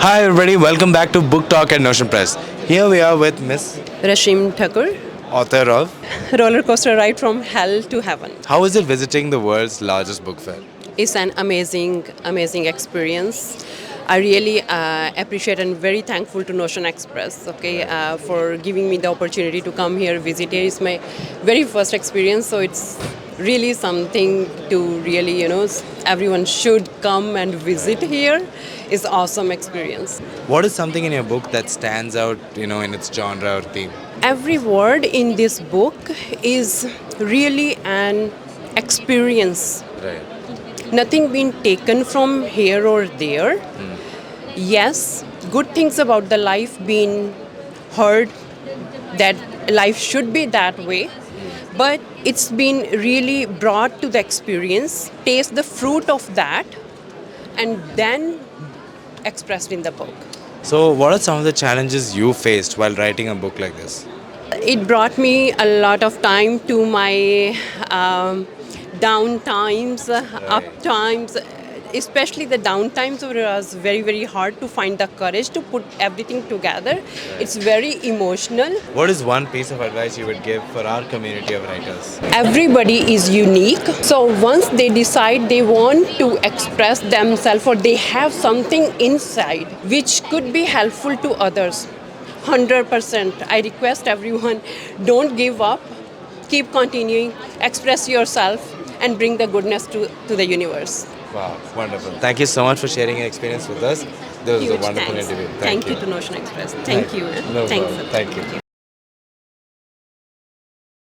Hi everybody, welcome back to Book Talk at Notion Press. Here we are with Miss Rashim, Thakur, Author of. roller coaster ride from hell to heaven. How is it visiting the world's largest book fair? It's an amazing experience. I really appreciate and very thankful to Notion Express, for giving me the opportunity to come here, visit here. It's my very first experience, so it's really something to really, everyone should come and visit here. It's awesome experience. What is something in your book that stands out, in its genre or theme? Every word in this book is really an experience. Right. Nothing being taken from here or there. Yes, good things about the life being heard, that life should be that way, but it's been really brought to the experience, taste the fruit of that, and then expressed in the book. So, what are some of the challenges you faced while writing a book like this? It brought me a lot of time to my down times, up times, especially the down times where it was very hard to find the courage to put everything together. It's very emotional. What is one piece of advice you would give for our community of writers? Everybody is unique. So once they decide they want to express themselves or they have something inside which could be helpful to others, 100%. I request everyone, don't give up, keep continuing, express yourself, and bring the goodness to the universe. Wow, wonderful. Thank you so much for sharing your experience with us. This was a Huge wonderful thanks. interview. Thank you to Notion Express. Thank you. No Thanks. problem. Thank you.